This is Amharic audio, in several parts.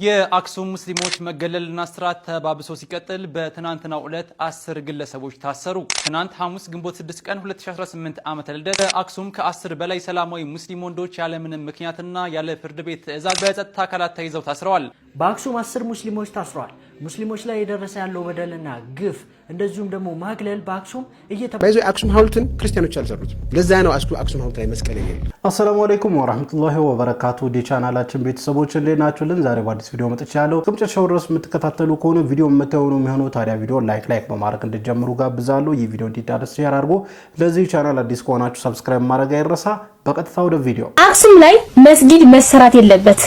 የአክሱም ሙስሊሞች መገለልና ስርዓት ተባብሶ ሲቀጥል በትናንትናው ዕለት 10 ግለሰቦች ታሰሩ። ትናንት ሐሙስ ግንቦት 6 ቀን 2018 ዓ.ም በአክሱም ከ10 በላይ ሰላማዊ ሙስሊም ወንዶች ያለምንም ምክንያትና ያለ ፍርድ ቤት ትዕዛዝ በጸጥታ አካላት ተይዘው ታስረዋል። በአክሱም 10 ሙስሊሞች ታስረዋል። ሙስሊሞች ላይ የደረሰ ያለው በደልና ግፍ እንደዚሁም ደግሞ ማግለል በአክሱም ባይዞ አክሱም ሐውልትን ክርስቲያኖች አልሰሩት። ለዛ ነው አክሱም ሐውልት ላይ መስቀል የሌለው። አሰላሙ አለይኩም ወራህመቱላሂ ወበረካቱ። ቻናላችን ቤተሰቦች እንዴት ናችሁልን? ዛሬ በአዲስ ቪዲዮ መጥቻለሁ። ከመጨረሻው ድረስ የምትከታተሉ ከሆነ ቪዲዮ የምታዩኑ የሚሆነው ታዲያ ቪዲዮ ላይክ በማድረግ እንድትጀምሩ ጋብዛለሁ። ይህ ቪዲዮ እንዲዳረስ ሼር አድርጉ። ለዚህ ቻናል አዲስ ከሆናችሁ ሰብስክራይብ ማድረግ አይረሳ። በቀጥታ ወደ ቪዲዮ። አክሱም ላይ መስጊድ መሰራት የለበት።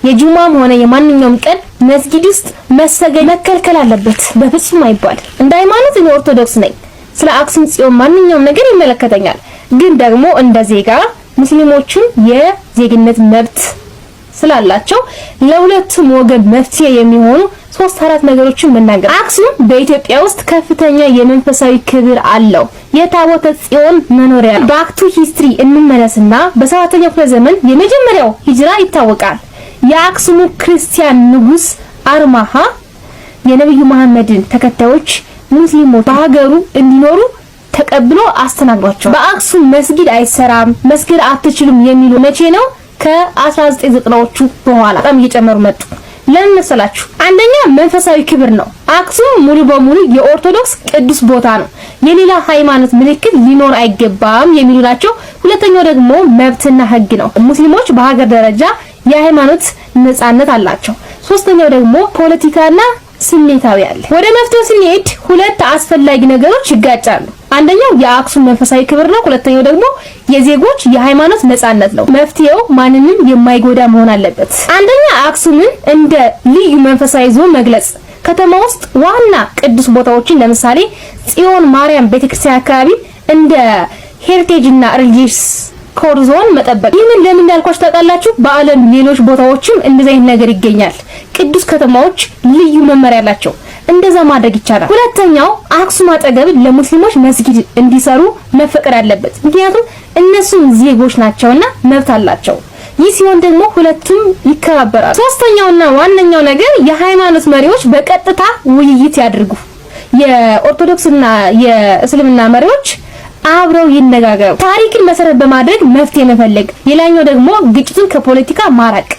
የጁማም ሆነ የማንኛውም ቀን መስጊድ ውስጥ መሰገድ መከልከል አለበት። በፍጹም አይባል። እንደ ሃይማኖት እኔ ኦርቶዶክስ ነኝ። ስለ አክሱም ጽዮን ማንኛውም ነገር ይመለከተኛል። ግን ደግሞ እንደ ዜጋ ሙስሊሞችን የዜግነት መብት ስላላቸው ለሁለቱም ወገን መፍትሄ የሚሆኑ 3-4 ነገሮችን መናገር። አክሱም በኢትዮጵያ ውስጥ ከፍተኛ የመንፈሳዊ ክብር አለው። የታቦተ ጽዮን መኖሪያ። ባክ ቱ ሂስትሪ እንመለስና በ7ኛው ክፍለ ዘመን የመጀመሪያው ሂጅራ ይታወቃል። የአክሱሙ ክርስቲያን ንጉስ አርማሃ የነብዩ መሐመድን ተከታዮች ሙስሊሞች በሀገሩ እንዲኖሩ ተቀብሎ አስተናግዷቸዋል። በአክሱም መስጊድ አይሰራም፣ መስጊድ አትችሉም የሚሉ መቼ ነው? ከ1990ዎቹ በኋላ በጣም እየጨመሩ መጡ። ለምን መሰላችሁ? አንደኛ መንፈሳዊ ክብር ነው። አክሱም ሙሉ በሙሉ የኦርቶዶክስ ቅዱስ ቦታ ነው። የሌላ ሃይማኖት ምልክት ሊኖር አይገባም የሚሉ ናቸው። ሁለተኛው ደግሞ መብትና ህግ ነው። ሙስሊሞች በሀገር ደረጃ የሃይማኖት ነጻነት አላቸው። ሶስተኛው ደግሞ ፖለቲካና ስሜታዊ አለ። ወደ መፍትሄው ስንሄድ ሁለት አስፈላጊ ነገሮች ይጋጫሉ። አንደኛው የአክሱም መንፈሳዊ ክብር ነው። ሁለተኛው ደግሞ የዜጎች የሃይማኖት ነጻነት ነው። መፍትሄው ማንንም የማይጎዳ መሆን አለበት። አንደኛ አክሱምን እንደ ልዩ መንፈሳዊ ዞን መግለጽ። ከተማ ውስጥ ዋና ቅዱስ ቦታዎችን ለምሳሌ ጽዮን ማርያም ቤተክርስቲያን አካባቢ እንደ ሄሪቴጅ እና ሪሊጂየስ ኮር ዞን መጠበቅ። ይህንን ለምን እንዳልኳችሁ ታውቃላችሁ? በአለም ሌሎች ቦታዎችም እንደዚህ አይነት ነገር ይገኛል። ቅዱስ ከተማዎች ልዩ መመሪያ ያላቸው እንደዛ ማድረግ ይቻላል። ሁለተኛው አክሱም አጠገብ ለሙስሊሞች መስጊድ እንዲሰሩ መፈቀድ አለበት። ምክንያቱም እነሱም ዜጎች ናቸውና መብት አላቸው። ይህ ሲሆን ደግሞ ሁለቱም ይከባበራሉ። ሶስተኛውና ዋነኛው ነገር የሃይማኖት መሪዎች በቀጥታ ውይይት ያድርጉ። የኦርቶዶክስና የእስልምና መሪዎች አብረው ይነጋገሩ። ታሪክን መሰረት በማድረግ መፍትሄ መፈለግ። ሌላኛው ደግሞ ግጭቱን ከፖለቲካ ማራቅ።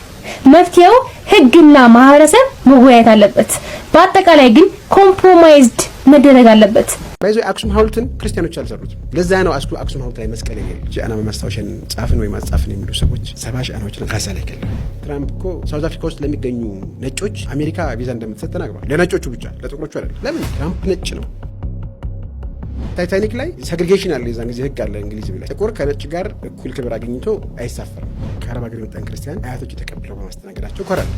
መፍትሄው ህግና ማህበረሰብ መወያየት አለበት። በአጠቃላይ ግን ኮምፕሮማይዝድ መደረግ አለበት። ባይዞ አክሱም ሐውልትን ክርስቲያኖች አልሰሩት። ለዛ ነው አክሱም ሐውልት ላይ መስቀል የሌለው። ጃና ማስታወሻን ጻፍን ወይ ማጻፍን የሚሉ ሰዎች 70 ሺህ ካሳ ላይ ከለ። ትራምፕ እኮ ሳውዝ አፍሪካ ውስጥ ለሚገኙ ነጮች አሜሪካ ቪዛ እንደምትሰጥ ተናግሯል። ለነጮቹ ብቻ፣ ለጥቁሮቹ አይደለም። ለምን? ትራምፕ ነጭ ነው። ታይታኒክ ላይ ሴግሪጌሽን አለ። የዛን ጊዜ ህግ አለ እንግሊዝ ላይ ጥቁር ከነጭ ጋር እኩል ክብር አግኝቶ አይሳፈርም። ከአረብ ሀገር የመጣን ክርስቲያን አያቶች ተቀብለው በማስተናገዳቸው ኮራል።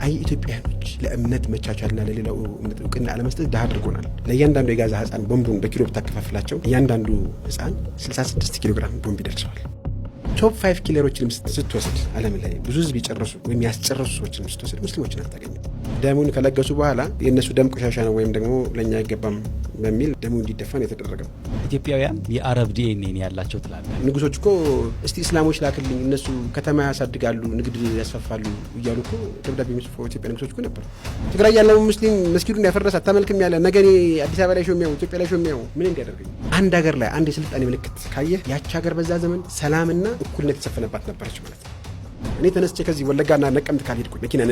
አይ ኢትዮጵያኖች ለእምነት መቻቻልና ለሌላው እምነት እውቅና አለመስጠት ድሃ አድርጎናል። ለእያንዳንዱ የጋዛ ህፃን ቦምቡን በኪሎ ብታከፋፍላቸው እያንዳንዱ ህፃን 66 ኪሎ ግራም ቦምብ ይደርሰዋል። ቶፕ 5 ኪለሮችንም ስትወስድ ዓለም ላይ ብዙ ህዝብ የጨረሱ ወይም ያስጨረሱ ሰዎችን ስትወስድ ሙስሊሞችን አታገኝም። ደሙን ከለገሱ በኋላ የእነሱ ደም ቆሻሻ ነው ወይም ደግሞ ለእኛ አይገባም በሚል ደሙ እንዲደፋን የተደረገው። ኢትዮጵያውያን የአረብ ዲኤንኤ ያላቸው ትላለ። ንጉሶች እኮ እስቲ እስላሞች ላክልኝ እነሱ ከተማ ያሳድጋሉ ንግድ ያስፋፋሉ እያሉ እኮ ደብዳቤ የሚጽፉ ኢትዮጵያ ንጉሶች እኮ ነበሩ። ትግራይ ያለው ሙስሊም መስጊዱን ያፈረሰ አታመልክም ያለ ነገኔ አዲስ አበባ ላይ ሾሚያው ኢትዮጵያ ላይ ሾሚያው ምን እንዲያደርገኝ? አንድ ሀገር ላይ አንድ የስልጣኔ ምልክት ካየህ ያቺ ሀገር በዛ ዘመን ሰላምና እኩልነት የተሰፈነባት ነበረች ማለት ነው። እኔ ተነስቼ ከዚህ ወለጋና ነቀምት ካልሄድኩኝ መኪና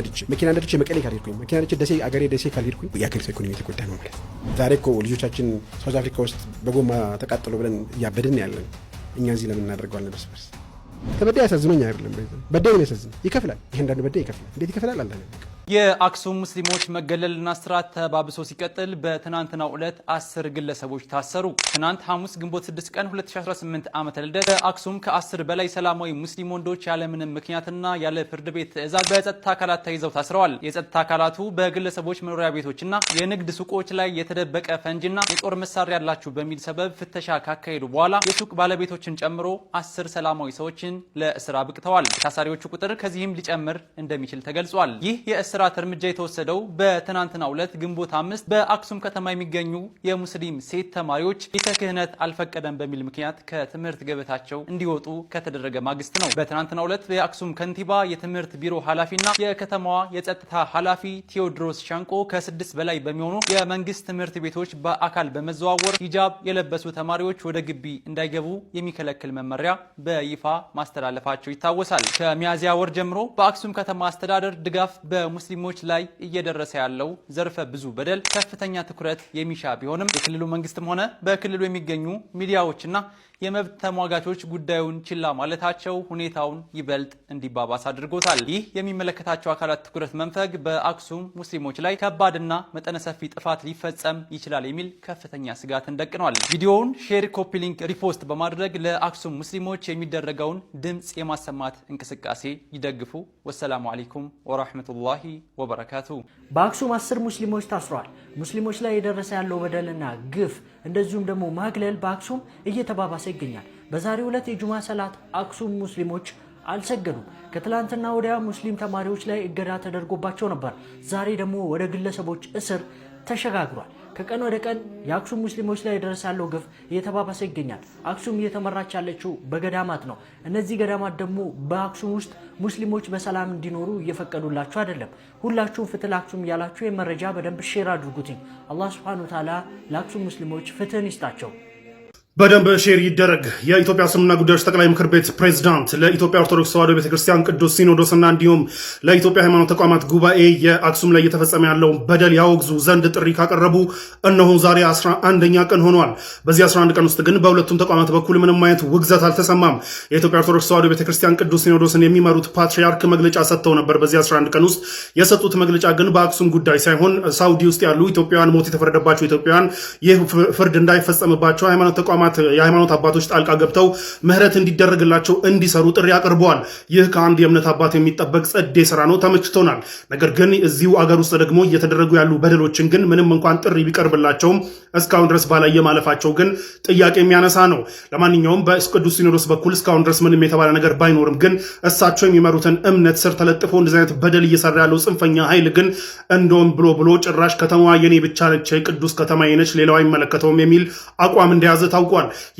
ነድቼ መቀሌ ካልሄድኩኝ መኪና ነድቼ ደሴ አገሬ ደሴ ካልሄድኩኝ የአገሪቱ ኢኮኖሚ የተጎዳ ነው ማለት ነው። ዛሬ እኮ ልጆቻችን ሳውዝ አፍሪካ ውስጥ በጎማ ተቃጥሎ ብለን እያበድን ያለን እኛ እዚህ ለምን እናደርገዋለን? እርስ በርስ ተበዳይ ያሳዝኖኝ አይደለም በዳይ ነው ያሳዝን። ይከፍላል። ይሄ እንዳንዱ በዳይ ይከፍላል። እንዴት ይከፍላል? አላህ ነው። የአክሱም ሙስሊሞች መገለልና ስርዓት ተባብሶ ሲቀጥል በትናንትናው ዕለት 10 ግለሰቦች ታሰሩ። ትናንት ሐሙስ ግንቦት 6 ቀን 2018 ዓ.ም በአክሱም ከ10 በላይ ሰላማዊ ሙስሊም ወንዶች ያለምንም ምክንያትና ያለ ፍርድ ቤት ትዕዛዝ በጸጥታ አካላት ተይዘው ታስረዋል። የጸጥታ አካላቱ በግለሰቦች መኖሪያ ቤቶችና የንግድ ሱቆች ላይ የተደበቀ ፈንጅና የጦር መሳሪያ ያላችሁ በሚል ሰበብ ፍተሻ ካካሄዱ በኋላ የሱቅ ባለቤቶችን ጨምሮ 10 ሰላማዊ ሰዎችን ለእስር አብቅተዋል። የታሳሪዎቹ ቁጥር ከዚህም ሊጨምር እንደሚችል ተገልጿል። ይህ የእስር የእስራት እርምጃ የተወሰደው በትናንትናው ዕለት ግንቦት 5 በአክሱም ከተማ የሚገኙ የሙስሊም ሴት ተማሪዎች ቤተ ክህነት አልፈቀደም በሚል ምክንያት ከትምህርት ገበታቸው እንዲወጡ ከተደረገ ማግስት ነው። በትናንትናው ዕለት የአክሱም ከንቲባ የትምህርት ቢሮ ኃላፊና የከተማዋ የጸጥታ ኃላፊ ቴዎድሮስ ሻንቆ ከ6 በላይ በሚሆኑ የመንግስት ትምህርት ቤቶች በአካል በመዘዋወር ሂጃብ የለበሱ ተማሪዎች ወደ ግቢ እንዳይገቡ የሚከለክል መመሪያ በይፋ ማስተላለፋቸው ይታወሳል። ከሚያዝያ ወር ጀምሮ በአክሱም ከተማ አስተዳደር ድጋፍ በሙስሊሞች ላይ እየደረሰ ያለው ዘርፈ ብዙ በደል ከፍተኛ ትኩረት የሚሻ ቢሆንም የክልሉ መንግስትም ሆነ በክልሉ የሚገኙ ሚዲያዎችና የመብት ተሟጋቾች ጉዳዩን ችላ ማለታቸው ሁኔታውን ይበልጥ እንዲባባስ አድርጎታል። ይህ የሚመለከታቸው አካላት ትኩረት መንፈግ በአክሱም ሙስሊሞች ላይ ከባድና መጠነ ሰፊ ጥፋት ሊፈጸም ይችላል የሚል ከፍተኛ ስጋትን ደቅኗል። ቪዲዮውን ሼር፣ ኮፒ ሊንክ፣ ሪፖስት በማድረግ ለአክሱም ሙስሊሞች የሚደረገውን ድምጽ የማሰማት እንቅስቃሴ ይደግፉ። ወሰላሙ አለይኩም ወራህመቱላሂ ወበረካቱ። በአክሱም 10 ሙስሊሞች ታስረዋል። ሙስሊሞች ላይ የደረሰ ያለው በደልና ግፍ እንደዚሁም ደግሞ ማግለል በአክሱም እየተባባሰ ይገኛል። በዛሬው ዕለት የጁማ ሰላት አክሱም ሙስሊሞች አልሰገዱም። ከትላንትና ወዲያ ሙስሊም ተማሪዎች ላይ እገዳ ተደርጎባቸው ነበር። ዛሬ ደግሞ ወደ ግለሰቦች እስር ተሸጋግሯል። ከቀን ወደ ቀን የአክሱም ሙስሊሞች ላይ የደረሰ ያለው ግፍ እየተባባሰ ይገኛል። አክሱም እየተመራች ያለችው በገዳማት ነው። እነዚህ ገዳማት ደግሞ በአክሱም ውስጥ ሙስሊሞች በሰላም እንዲኖሩ እየፈቀዱላችሁ አይደለም። ሁላችሁም ፍትህ ለአክሱም እያላችሁ የመረጃ በደንብ ሼር አድርጉትኝ። አላህ ሱብሓነሁ ወተዓላ ለአክሱም ሙስሊሞች ፍትህን ይስጣቸው። በደንብ ሼር ይደረግ። የኢትዮጵያ እስልምና ጉዳዮች ጠቅላይ ምክር ቤት ፕሬዝዳንት ለኢትዮጵያ ኦርቶዶክስ ተዋሕዶ ቤተክርስቲያን ቅዱስ ሲኖዶስና እንዲሁም ለኢትዮጵያ ሃይማኖት ተቋማት ጉባኤ የአክሱም ላይ እየተፈጸመ ያለውን በደል ያወግዙ ዘንድ ጥሪ ካቀረቡ እነሆ ዛሬ 11ኛ ቀን ሆኗል። በዚህ 11 ቀን ውስጥ ግን በሁለቱም ተቋማት በኩል ምንም አይነት ውግዘት አልተሰማም። የኢትዮጵያ ኦርቶዶክስ ተዋሕዶ ቤተክርስቲያን ቅዱስ ሲኖዶስን የሚመሩት ፓትርያርክ መግለጫ ሰጥተው ነበር። በዚህ 11 ቀን ውስጥ የሰጡት መግለጫ ግን በአክሱም ጉዳይ ሳይሆን ሳውዲ ውስጥ ያሉ ኢትዮጵያውያን፣ ሞት የተፈረደባቸው ኢትዮጵያውያን ይህ ፍርድ እንዳይፈጸምባቸው ሃይማኖት ተቋማት የሃይማኖት አባቶች ጣልቃ ገብተው ምህረት እንዲደረግላቸው እንዲሰሩ ጥሪ አቅርበዋል። ይህ ከአንድ የእምነት አባት የሚጠበቅ ጸዴ ስራ ነው፣ ተመችቶናል። ነገር ግን እዚሁ አገር ውስጥ ደግሞ እየተደረጉ ያሉ በደሎችን ግን ምንም እንኳን ጥሪ ቢቀርብላቸውም እስካሁን ድረስ ባላየ ማለፋቸው ግን ጥያቄ የሚያነሳ ነው። ለማንኛውም በቅዱስ ሲኖዶስ በኩል እስካሁን ድረስ ምንም የተባለ ነገር ባይኖርም ግን እሳቸው የሚመሩትን እምነት ስር ተለጥፎ እንደዚህ አይነት በደል እየሰራ ያለው ጽንፈኛ ኃይል ግን እንደውም ብሎ ጭራሽ ከተማዋ የኔ ብቻ ነች፣ ቅዱስ ከተማ ነች፣ ሌላው አይመለከተውም የሚል አቋም እንደያዘ ታውቋል።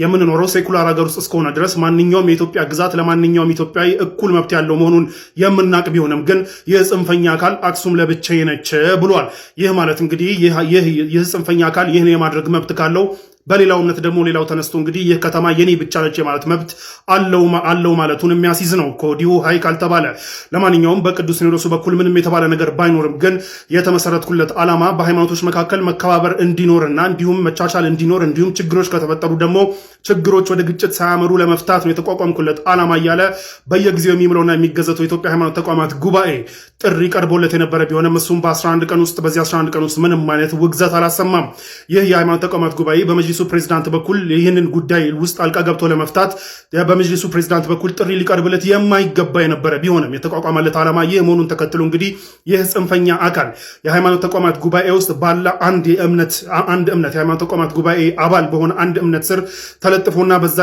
የምንኖረው ሴኩላር ሀገር ውስጥ እስከሆነ ድረስ ማንኛውም የኢትዮጵያ ግዛት ለማንኛውም ኢትዮጵያዊ እኩል መብት ያለው መሆኑን የምናቅ ቢሆንም ግን ይህ ጽንፈኛ አካል አክሱም ለብቻዬ ነች ብሏል። ይህ ማለት እንግዲህ ይህ ጽንፈኛ አካል ይህን የማድረግ መብት ካለው በሌላው እምነት ደግሞ ሌላው ተነስቶ እንግዲህ ይህ ከተማ የኔ ብቻ ነች ማለት መብት አለው ማለቱን የሚያስይዝ ነው ከወዲሁ ሀይ ካልተባለ። ለማንኛውም በቅዱስ ሲኖዶሱ በኩል ምንም የተባለ ነገር ባይኖርም ግን የተመሰረትኩለት ዓላማ በሃይማኖቶች መካከል መከባበር እንዲኖርና እንዲሁም መቻቻል እንዲኖር እንዲሁም ችግሮች ከተፈጠሩ ደግሞ ችግሮች ወደ ግጭት ሳያመሩ ለመፍታት ነው የተቋቋምኩለት ዓላማ እያለ በየጊዜው የሚምለውና የሚገዘተው የኢትዮጵያ ሃይማኖት ተቋማት ጉባኤ ጥሪ ቀርቦለት የነበረ ቢሆንም እሱም በ11 ቀን ውስጥ በዚህ 11 ቀን ውስጥ ምንም አይነት ውግዘት አላሰማም። ይህ የሃይማኖት ተቋማት ጉባኤ በመጅሊሱ ፕሬዝዳንት በኩል ይህንን ጉዳይ ውስጥ አልቃ ገብቶ ለመፍታት በመጅሊሱ ፕሬዝዳንት በኩል ጥሪ ሊቀርብለት የማይገባ የነበረ ቢሆንም የተቋቋመለት ዓላማ ይህ መሆኑን ተከትሎ እንግዲህ ይህ ጽንፈኛ አካል የሃይማኖት ተቋማት ጉባኤ ውስጥ ባለ አንድ እምነት የሃይማኖት ተቋማት ጉባኤ አባል በሆነ አንድ እምነት ስር ተለጥፎና በዛ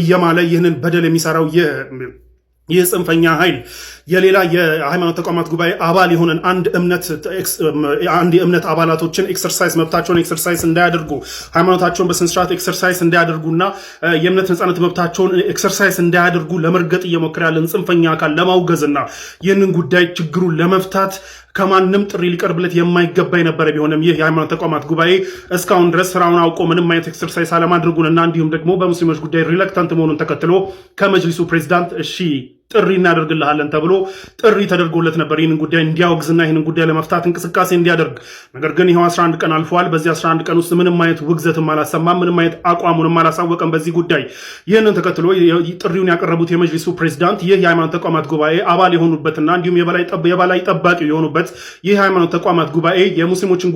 እየማለ ይህንን በደል የሚሰራው ይህ ጽንፈኛ ኃይል የሌላ የሃይማኖት ተቋማት ጉባኤ አባል የሆነን አንድ የእምነት አባላቶችን ኤክሰርሳይዝ መብታቸውን ኤክሰርሳይዝ እንዳያደርጉ ሃይማኖታቸውን በስነስርዓት ኤክሰርሳይዝ እንዳያደርጉና የእምነት ነጻነት መብታቸውን ኤክሰርሳይዝ እንዳያደርጉ ለመርገጥ እየሞከረ ያለን ጽንፈኛ አካል ለማውገዝና ይህንን ጉዳይ ችግሩን ለመፍታት ከማንም ጥሪ ሊቀርብለት የማይገባ የነበረ ቢሆንም ይህ የሃይማኖት ተቋማት ጉባኤ እስካሁን ድረስ ስራውን አውቆ ምንም አይነት ኤክሰርሳይዝ አለማድረጉንና እንዲሁም ደግሞ በሙስሊሞች ጉዳይ ሪለክታንት መሆኑን ተከትሎ ከመጅሊሱ ፕሬዝዳንት እሺ ጥሪ እናደርግልሃለን ተብሎ ጥሪ ተደርጎለት ነበር ይህንን ጉዳይ እንዲያወግዝና ይህንን ጉዳይ ለመፍታት እንቅስቃሴ እንዲያደርግ። ነገር ግን ይኸው 11 ቀን አልፏል። በዚህ 11 ቀን ውስጥ ምንም አይነት ውግዘትም አላሰማም፣ ምንም አይነት አቋሙንም አላሳወቀም በዚህ ጉዳይ። ይህንን ተከትሎ ጥሪውን ያቀረቡት የመጅሊሱ ፕሬዝዳንት ይህ የሃይማኖት ተቋማት ጉባኤ አባል የሆኑበትና እንዲሁም የበላይ ጠባቂ የሆኑበት ይህ የሃይማኖት ተቋማት ጉባኤ የሙስሊሞችን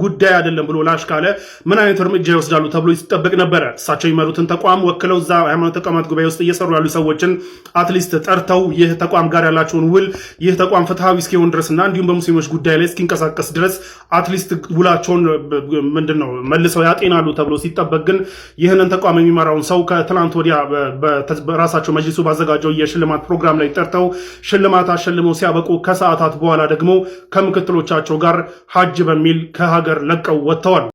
ጉዳይ አይደለም ብሎ ላሽካለ ምን አይነት እርምጃ ይወስዳሉ ተብሎ ይጠበቅ ነበረ። እሳቸው የሚመሩትን ተቋም ወክለው እዛ ሃይማኖት ተቋማት ጉባኤ ውስጥ እየሰሩ ያሉ ሰዎችን አትሊስት ጠርተው ይህ ተቋም ጋር ያላቸውን ውል ይህ ተቋም ፍትሃዊ እስኪሆን ድረስና እንዲሁም በሙስሊሞች ጉዳይ ላይ እስኪንቀሳቀስ ድረስ አትሊስት ውላቸውን ምንድነው መልሰው ያጤናሉ ተብሎ ሲጠበቅ ግን ይህንን ተቋም የሚመራውን ሰው ከትላንት ወዲያ በራሳቸው መጅሊሱ ባዘጋጀው የሽልማት ፕሮግራም ላይ ጠርተው ሽልማት አሸልመው ሲያበቁ ከሰዓታት በኋላ ደግሞ ከምክትሎቻቸው ጋር ሀጅ በሚል ከሀገር ለቀው ወጥተዋል።